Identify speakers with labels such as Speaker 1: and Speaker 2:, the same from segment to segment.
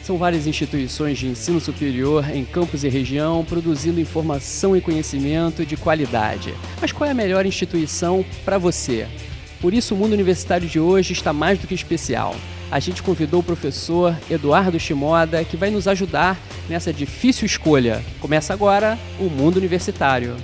Speaker 1: São várias instituições de ensino superior em campus e região, produzindo informação e conhecimento de qualidade. Mas qual é a melhor instituição para você? Por isso, o Mundo Universitário de hoje está mais do que especial. A gente convidou o professor Eduardo Shimoda, que vai nos ajudar nessa difícil escolha. Começa agora o Mundo Universitário.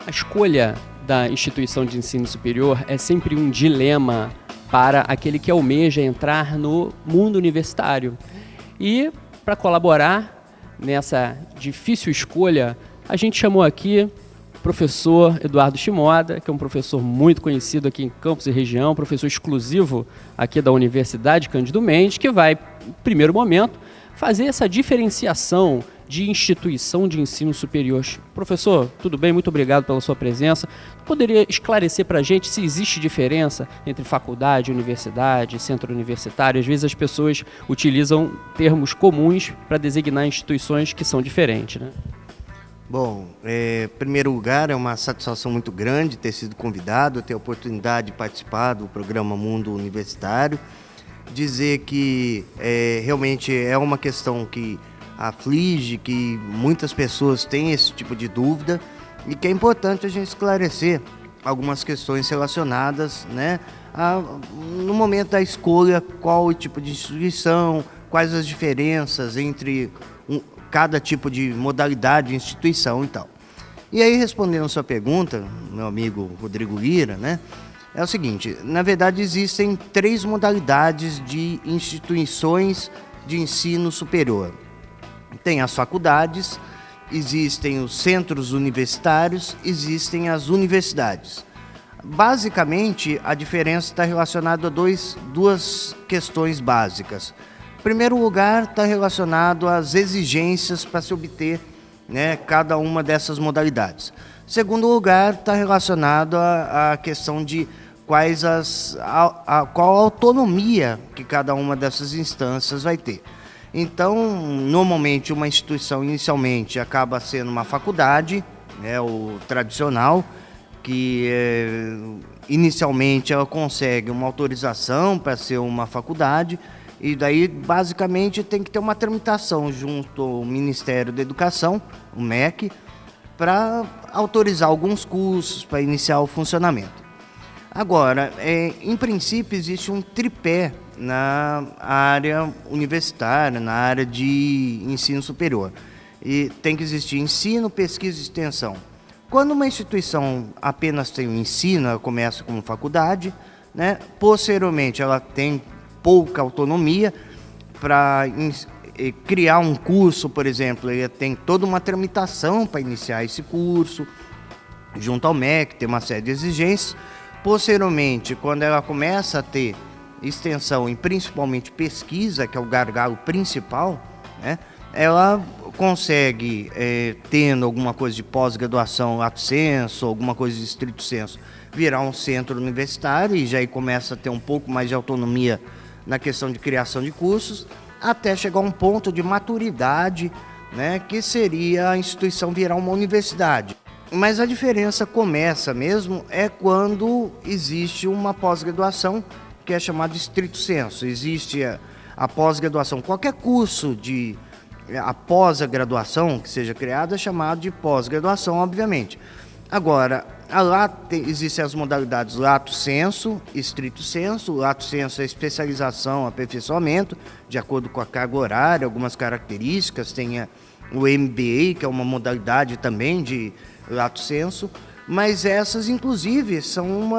Speaker 1: A escolha da instituição de ensino superior é sempre um dilema para aquele que almeja entrar no mundo universitário. E, para colaborar nessa difícil escolha, a gente chamou aqui o professor Eduardo Shimoda, que é um professor muito conhecido aqui em campus e região, professor exclusivo aqui da Universidade Cândido Mendes, que vai, no primeiro momento, fazer essa diferenciação de instituição de ensino superior. Professor, tudo bem? Muito obrigado pela sua presença. Poderia esclarecer para a gente se existe diferença entre faculdade, universidade, centro universitário? Às vezes as pessoas utilizam termos comuns para designar instituições que são diferentes, né?
Speaker 2: Bom, em primeiro lugar, é uma satisfação muito grande ter sido convidado, ter a oportunidade de participar do programa Mundo Universitário. Dizer que realmente é uma questão que aflige, que muitas pessoas têm esse tipo de dúvida e que é importante a gente esclarecer algumas questões relacionadas, né, no momento da escolha, qual o tipo de instituição, quais as diferenças entre cada tipo de modalidade de instituição e tal. E aí, respondendo a sua pergunta, meu amigo Rodrigo Lira, né, é o seguinte: na verdade existem 3 modalidades de instituições de ensino superior. Tem as faculdades, existem os centros universitários, existem as universidades. Basicamente, a diferença está relacionada a duas questões básicas. Em primeiro lugar, está relacionado às exigências para se obter, né, cada uma dessas modalidades. Em segundo lugar, está relacionado à questão de qual a autonomia que cada uma dessas instâncias vai ter. Então, normalmente, uma instituição inicialmente acaba sendo uma faculdade, né, o tradicional, que inicialmente ela consegue uma autorização para ser uma faculdade, e daí, basicamente, tem que ter uma tramitação junto ao Ministério da Educação, o MEC, para autorizar alguns cursos para iniciar o funcionamento. Agora, em princípio, existe um tripé na área universitária, na área de ensino superior. E tem que existir ensino, pesquisa e extensão. Quando uma instituição apenas tem o ensino, ela começa como faculdade, né? Posteriormente ela tem pouca autonomia para criar um curso, por exemplo, ele tem toda uma tramitação para iniciar esse curso, junto ao MEC, tem uma série de exigências. Posteriormente, quando ela começa a ter extensão e principalmente pesquisa, que é o gargalo principal, né, ela consegue, tendo alguma coisa de pós-graduação lato sensu, alguma coisa de estrito sensu, virar um centro universitário e já aí começa a ter um pouco mais de autonomia na questão de criação de cursos, até chegar a um ponto de maturidade, né, que seria a instituição virar uma universidade. Mas a diferença começa mesmo quando existe uma pós-graduação, que é chamado de estrito sensu. Existe a pós-graduação, qualquer curso após a graduação que seja criado é chamado de pós-graduação, obviamente. Agora, existem as modalidades lato sensu e estrito sensu. Lato sensu é especialização, aperfeiçoamento, de acordo com a carga horária, algumas características. Tem o MBA, que é uma modalidade também de lato sensu, mas essas, inclusive, são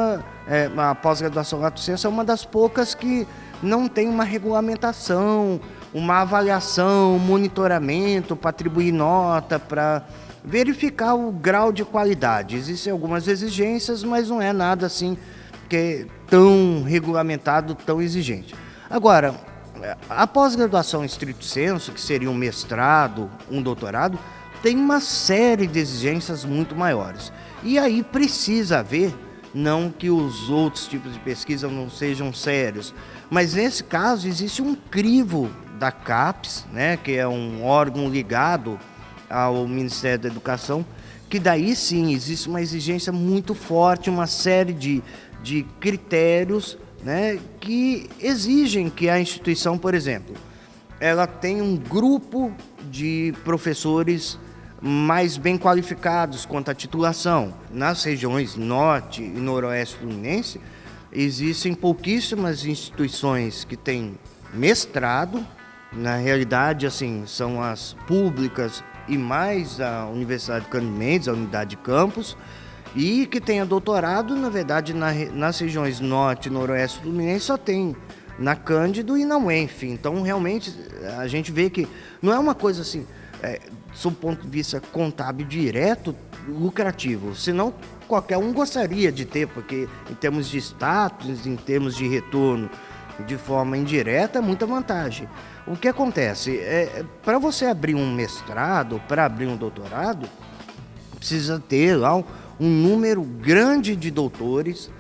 Speaker 2: a pós-graduação lato sensu é uma das poucas que não tem uma regulamentação, uma avaliação, monitoramento para atribuir nota, para verificar o grau de qualidade. Existem algumas exigências, mas não é nada assim que é tão regulamentado, tão exigente. Agora, a pós-graduação estrito sensu, que seria um mestrado, um doutorado, tem uma série de exigências muito maiores. E aí precisa haver não que os outros tipos de pesquisa não sejam sérios, mas nesse caso existe um crivo da CAPES, né, que é um órgão ligado ao Ministério da Educação, que daí sim existe uma exigência muito forte, uma série de critérios, né, que exigem que a instituição, por exemplo, ela tenha um grupo de professores mais bem qualificados quanto à titulação. Nas regiões norte e noroeste fluminense, existem pouquíssimas instituições que têm mestrado. Na realidade, assim, são as públicas e mais a Universidade de Cândido Mendes, a unidade de campus, e que tenha doutorado, na verdade, nas regiões norte e noroeste fluminense só tem na Cândido e na UENF. Então, realmente, a gente vê que não é uma coisa assim, sob o ponto de vista contábil direto, lucrativo, senão qualquer um gostaria de ter, porque em termos de status, em termos de retorno, de forma indireta, é muita vantagem. O que acontece? Para você abrir um mestrado, para abrir um doutorado, precisa ter lá um número grande de doutores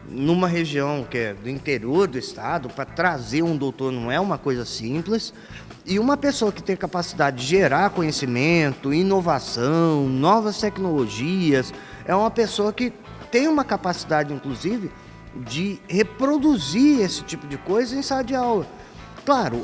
Speaker 2: numa região que é do interior do estado. Para trazer um doutor não é uma coisa simples. E uma pessoa que tem capacidade de gerar conhecimento, inovação, novas tecnologias, é uma pessoa que tem uma capacidade, inclusive, de reproduzir esse tipo de coisa em sala de aula. Claro,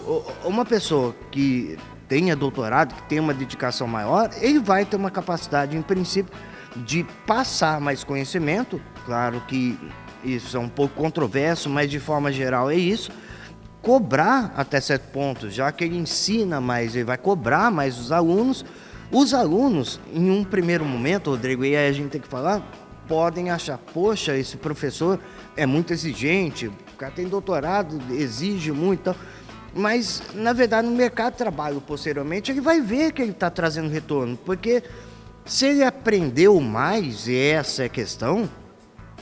Speaker 2: uma pessoa que tenha doutorado, que tenha uma dedicação maior, ele vai ter uma capacidade, em princípio, de passar mais conhecimento. Claro que isso é um pouco controverso, mas de forma geral é isso. Cobrar até certo ponto, já que ele ensina mais, ele vai cobrar mais os alunos. Os alunos, em um primeiro momento, Rodrigo, e aí a gente tem que falar, podem achar, poxa, esse professor é muito exigente, o cara tem doutorado, exige muito, então. Mas, na verdade, no mercado de trabalho, posteriormente, ele vai ver que ele está trazendo retorno, porque se ele aprendeu mais, e essa é a questão,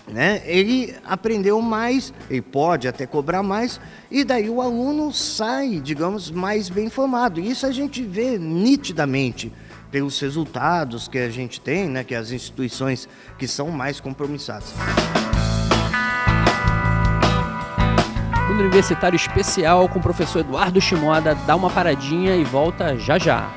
Speaker 2: né, ele aprendeu mais, ele pode até cobrar mais, e daí o aluno sai, digamos, mais bem formado. Isso a gente vê nitidamente pelos resultados que a gente tem, né, que as instituições que são mais compromissadas.
Speaker 1: Mundo Universitário Especial com o professor Eduardo Shimoda dá uma paradinha e volta já já.